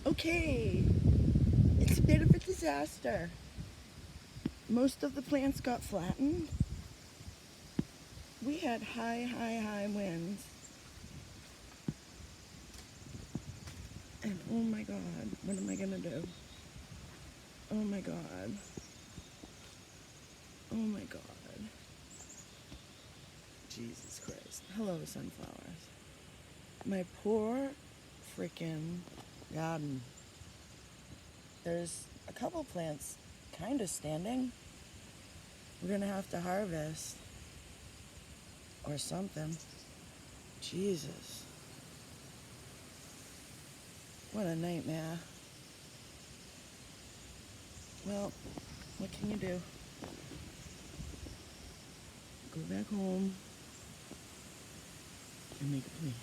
Okay, it's a bit of a disaster. Most of the plants got flattened. We had high winds. And oh my god, what am I gonna do? Oh my god. Oh my god. Jesus Christ. Hello, sunflowers. My poor freaking garden. There's a couple plants kind of standing. We're gonna have to harvest or something. Jesus. What a nightmare. Well, what can you do? Go back home and make a plan.